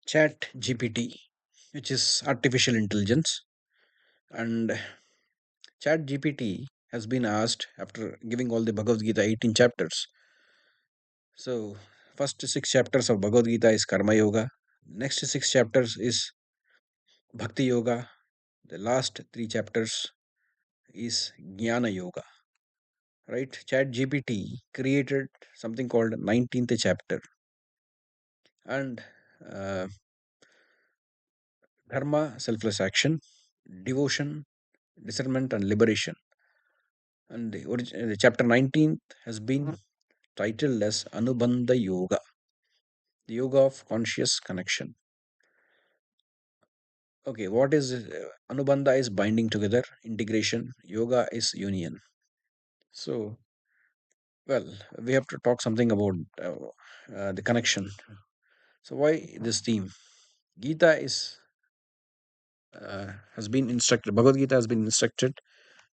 Chat GPT, which is artificial intelligence. And Chat GPT has been asked after giving all the Bhagavad Gita 18 chapters. So, first six chapters of Bhagavad Gita is Karma Yoga. Next six chapters is Bhakti Yoga. The last three chapters is Jnana Yoga. Right? Chat GPT created something called 19th chapter and uh, Dharma, selfless action, devotion, discernment, and liberation. And the chapter 19th has been titled as Anubandha Yoga, the yoga of conscious connection. Okay, what is Anubandha is binding together, integration, yoga is union. So, well, we have to talk something about the connection. So, why this theme? Gita is has been instructed, Bhagavad Gita has been instructed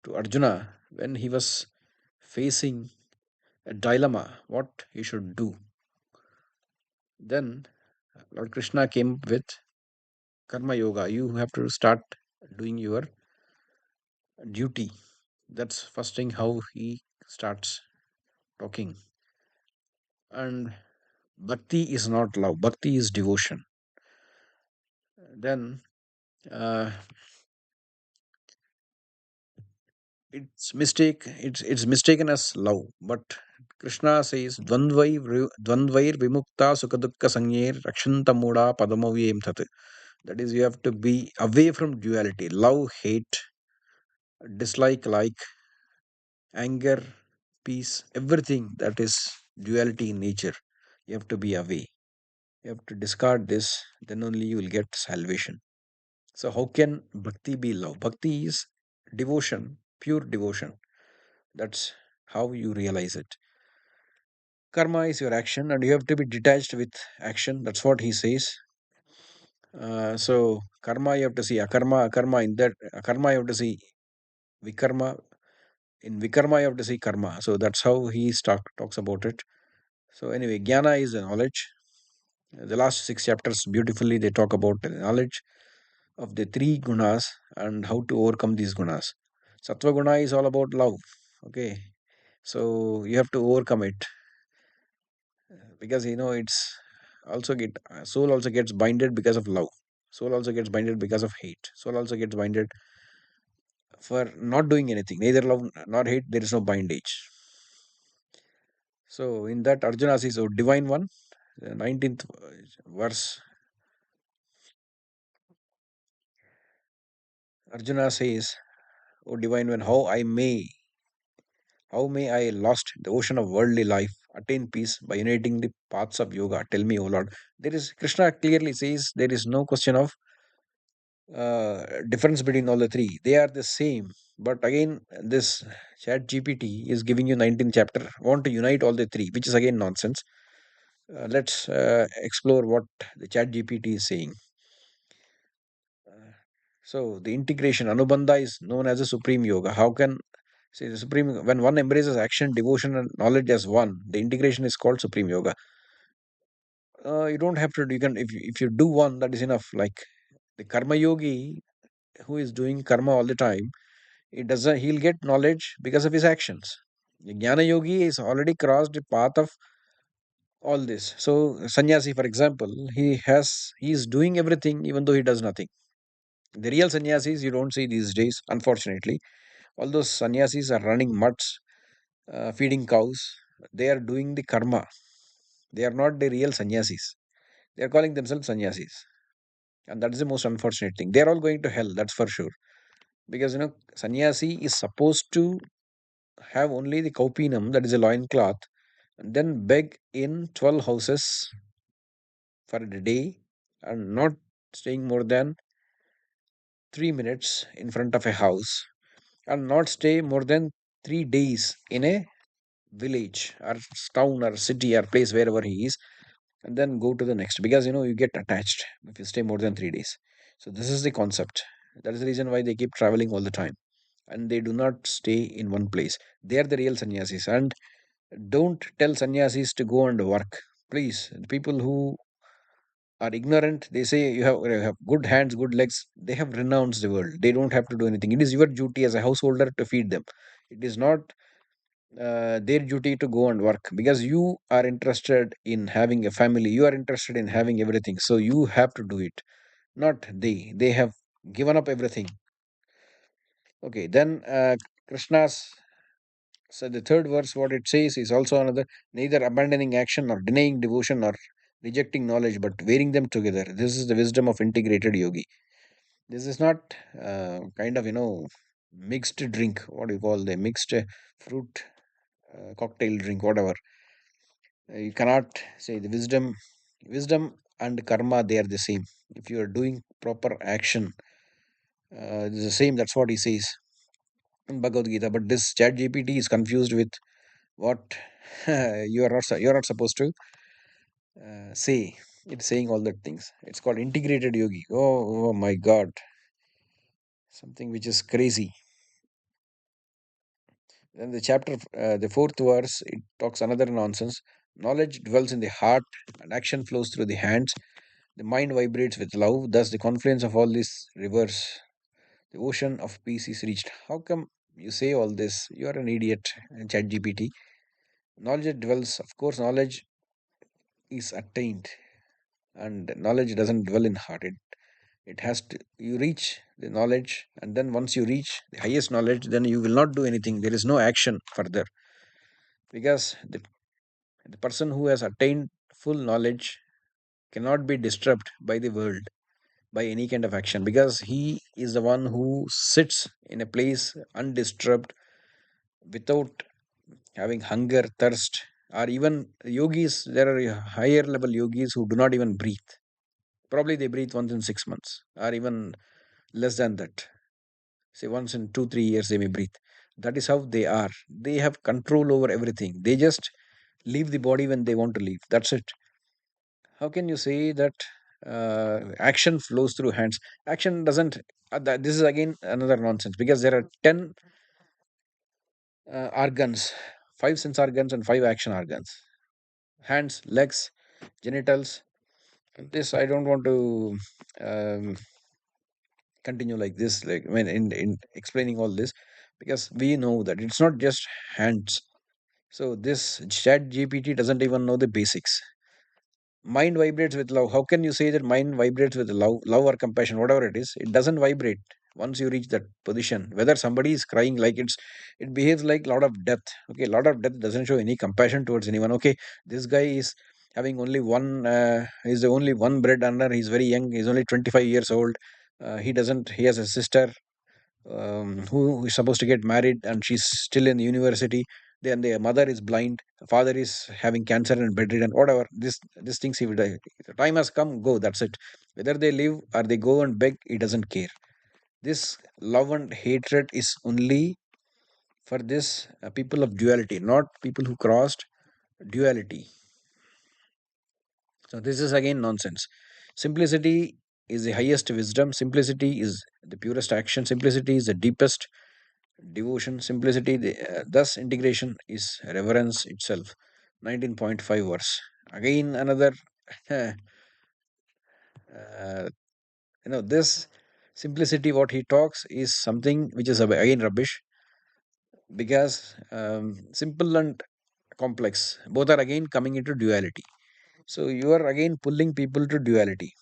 to Arjuna when he was facing a dilemma, what he should do. Then Lord Krishna came up with Karma Yoga. You have to start doing your duty. That's first thing how he starts talking. And bhakti is not love, bhakti is devotion. Then uh, it's mistaken as love, but Krishna says dvandvair vimukta sukadukka sangyer rakshanta muda padamavyem tat. That is, you have to be away from duality, love, hate, dislike, like, anger, peace, everything that is duality in nature. You have to be away. You have to discard this, then only you will get salvation. So, how can bhakti be love? Bhakti is devotion, pure devotion. That's how you realize it. Karma is your action, and you have to be detached with action. That's what he says. So, karma you have to see akarma, akarma in that akarma you have to see vikarma. In vikarma you have to see karma. So, that's how he talks about it. So, anyway, jnana is the knowledge. The last six chapters beautifully they talk about the knowledge of the three gunas and how to overcome these gunas. Sattva guna is all about love. Okay, so you have to overcome it because it's also get soul also gets binded because of love. Soul also gets binded because of hate. Soul also gets binded for not doing anything. Neither love nor hate. There is no bindage. So in that Arjuna says, "Oh, divine one," the 19th verse. Arjuna says, "O divine one, how may I lost the ocean of worldly life attain peace by uniting the paths of yoga? Tell me, O Lord." There is Krishna clearly says there is no question of difference between all the three. They are the same. But again, this Chat GPT is giving you 19th chapter. Want to unite all the three, which is again nonsense. Let's explore what the Chat GPT is saying. Uh, so the integration Anubandha is known as a supreme yoga. How can see the supreme when one embraces action, devotion, and knowledge as one, the integration is called supreme yoga. You don't have to. You can if you do one, that is enough. Like the karma yogi who is doing karma all the time, it doesn't. He'll get knowledge because of his actions. The jnana yogi is already crossed the path of all this. So sannyasi, for example, he is doing everything even though he does nothing. The real sannyasis you don't see these days, unfortunately. All those sannyasis are running mutts, feeding cows. They are doing the karma. They are not the real sannyasis. They are calling themselves sannyasis. And that is the most unfortunate thing. They are all going to hell, that's for sure. Because sannyasi is supposed to have only the kaupinam, that is a loincloth, and then beg in 12 houses for a day and not staying more than 3 minutes in front of a house and not stay more than 3 days in a village or town or city or place wherever he is, and then go to the next because you get attached if you stay more than 3 days. So this is the concept. That is the reason why they keep traveling all the time and they do not stay in one place. They are the real sannyasis. And don't tell sannyasis to go and work, please. The people who are ignorant. They say you have good hands, good legs. They have renounced the world. They don't have to do anything. It is your duty as a householder to feed them. It is not their duty to go and work, because you are interested in having a family. You are interested in having everything. So you have to do it, not they. They have given up everything. Okay, then Krishna's. So the third verse, what it says is also another, neither abandoning action nor denying devotion or rejecting knowledge, but wearing them together. This is the wisdom of integrated yogi. This is not kind of, mixed drink. What do you call the mixed fruit cocktail drink, whatever. You cannot say the wisdom and karma, they are the same. If you are doing proper action, it's the same. That's what he says in Bhagavad Gita. But this chat GPT is confused with what you are not supposed to say. It's saying all that things. It's called integrated yogi. Oh my God, something which is crazy. Then the chapter, the fourth verse, it talks another nonsense. Knowledge dwells in the heart, and action flows through the hands. The mind vibrates with love. Thus, the confluence of all these rivers, the ocean of peace is reached. How come you say all this? You are an idiot, Chat GPT. Knowledge dwells, of course, knowledge is attained, and knowledge doesn't dwell in heart. It has to, you reach the knowledge, and then once you reach the highest knowledge, then you will not do anything. There is no action further, because the person who has attained full knowledge cannot be disturbed by the world, by any kind of action, because he is the one who sits in a place undisturbed, without having hunger, thirst, or even yogis. There are higher level yogis who do not even breathe. Probably they breathe once in 6 months, or even less than that. Say once in 2 3 years they may breathe. That is how they are. They have control over everything. They just leave the body when they want to leave. That's it. How can you say that action flows through hands? Action doesn't. This is again another nonsense, because there are 10 organs, five sense organs and five action organs: hands, legs, genitals. This I don't want to um, continue like this. Like, I mean, in explaining all this, because we know that it's not just hands. So this Chat GPT doesn't even know the basics. Mind vibrates with love. How can you say that mind vibrates with love or compassion, whatever it is? It doesn't vibrate once you reach that position. Whether somebody is crying, like it behaves like lot of death. Okay, lot of death doesn't show any compassion towards anyone. Okay, this guy is having only one. He's the only one bread earner. He's very young. He's only 25 years old. He doesn't. He has a sister who is supposed to get married, and she's still in the university. Then their mother is blind, father is having cancer and bedridden, whatever. This things he will die. The time has come, go, that's it. Whether they live or they go and beg, he doesn't care. This love and hatred is only for this people of duality, not people who crossed duality. So this is again nonsense. Simplicity is the highest wisdom. Simplicity is the purest action. Simplicity is the deepest devotion. Simplicity, thus integration is reverence itself. 19.5 verse. Again another, uh, this simplicity, what he talks is something which is again rubbish, because simple and complex both are again coming into duality. So you are again pulling people to duality.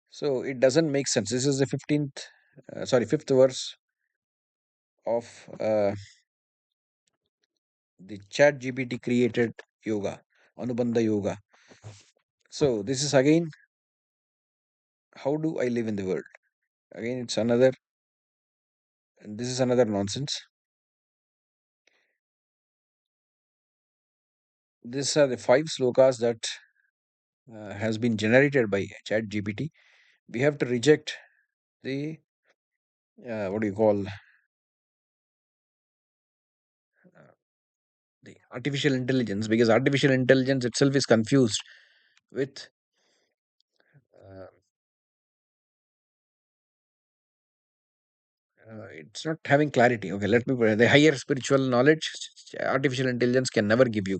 So it doesn't make sense. This is the 15th, fifth verse of the Chat GPT created yoga, Anubandha yoga. So this is again, how do I live in the world? Again, it's another, this is another nonsense. These are the five slokas that has been generated by Chat GPT. We have to reject the what do you call, the artificial intelligence, because artificial intelligence itself is confused with uh, it's not having clarity. Okay, let me put it, the higher spiritual knowledge artificial intelligence can never give you.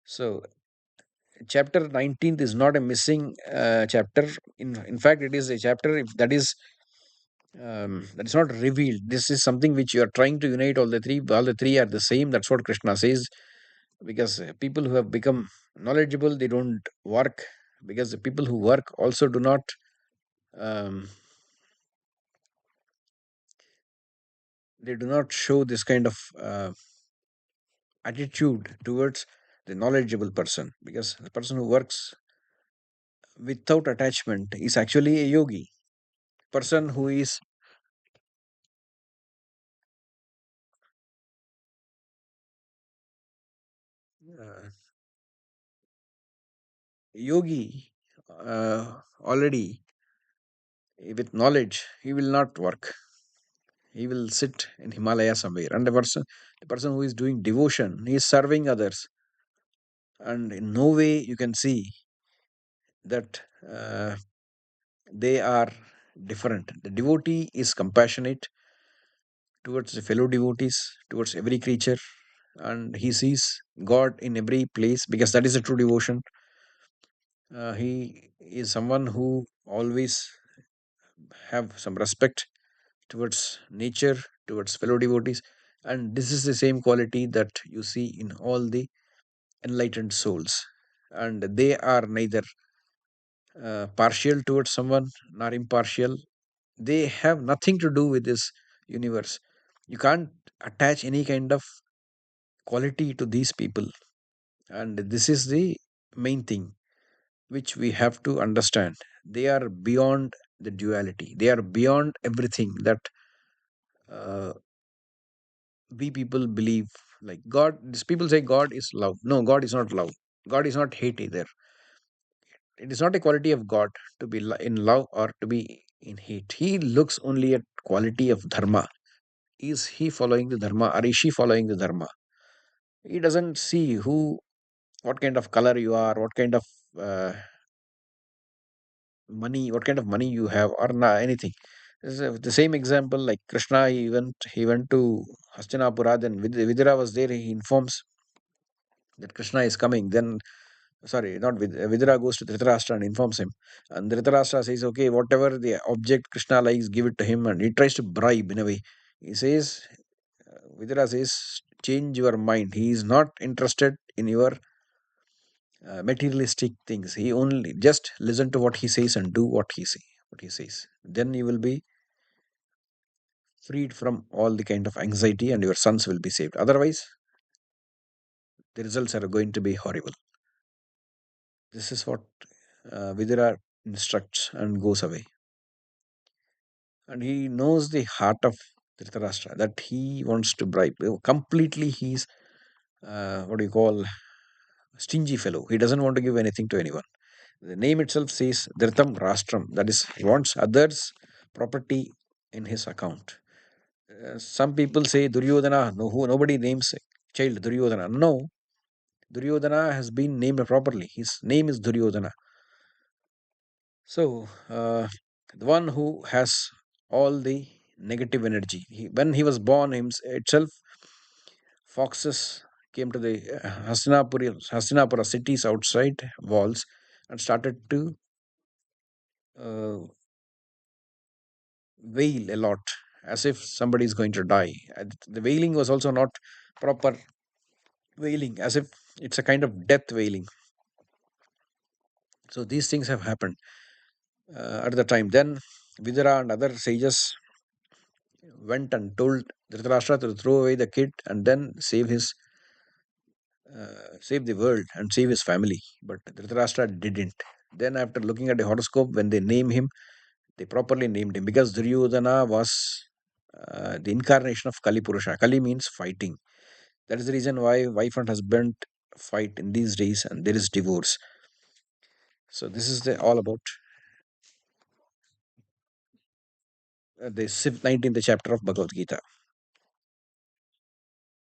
So chapter 19th is not a missing chapter. In fact, it is a chapter that is not revealed. This is something which you are trying to unite all the three. All the three are the same. That's what Krishna says. Because people who have become knowledgeable, they don't work. Because the people who work also do not um, they do not show this kind of attitude towards the knowledgeable person. Because the person who works without attachment is actually a yogi. Person who is uh, yogi already with knowledge, he will not work. He will sit in Himalaya somewhere. And the person who is doing devotion, he is serving others. And in no way you can see that they are different. The devotee is compassionate towards the fellow devotees, towards every creature, and he sees God in every place because that is a true devotion. He is someone who always have some respect towards nature, towards fellow devotees, and this is the same quality that you see in all the enlightened souls. And they are neither partial towards someone nor impartial. They have nothing to do with this universe. You can't attach any kind of quality to these people, and this is the main thing which we have to understand. They are beyond the duality, they are beyond everything that uh, we people believe. Like God, these people say God is love. No, God is not love. God is not hate either. It is not a quality of God to be in love or to be in hate. He looks only at quality of dharma. Is he following the dharma or is she following the dharma? He doesn't see who, what kind of color you are, what kind of uh, money, what kind of money you have, or anything. This is the same example like Krishna. He went to Hastinapura. Then Vidura was there. He informs that Krishna is coming. Then sorry, not Vidura goes to Dhritarashtra and informs him. And Dhritarashtra says, okay, whatever the object Krishna likes, give it to him. And he tries to bribe in a way. He says, Vidura says, change your mind. He is not interested in your materialistic things. He only just listen to what he says and do what he says. Then you will be freed from all the kind of anxiety and your sons will be saved. Otherwise, the results are going to be horrible. This is what Vidura instructs and goes away. And he knows the heart of Dhritarashtra that he wants to bribe. Completely, he's what do you call stingy fellow. He doesn't want to give anything to anyone. The name itself says Dhritam Rastram, that is, he wants others' property in his account. Some people say Duryodhana, no, nobody names a child Duryodhana. No, Duryodhana has been named properly. His name is Duryodhana. So, the one who has all the negative energy. When he was born itself, foxes came to the Hastinapura cities outside walls and started to uh, wail a lot as if somebody is going to die. And the wailing was also not proper wailing, as if it's a kind of death wailing. So these things have happened at the time. Then Vidura and other sages went and told Dhritarashtra to throw away the kid and then save the world and save his family. But Dhritarashtra didn't. Then after looking at the horoscope, when they name him, they properly named him because Duryodhana was the incarnation of Kali Purusha. Kali means fighting. That is the reason why wife and husband fight in these days and there is divorce. So this is all about the 19th chapter of Bhagavad Gita.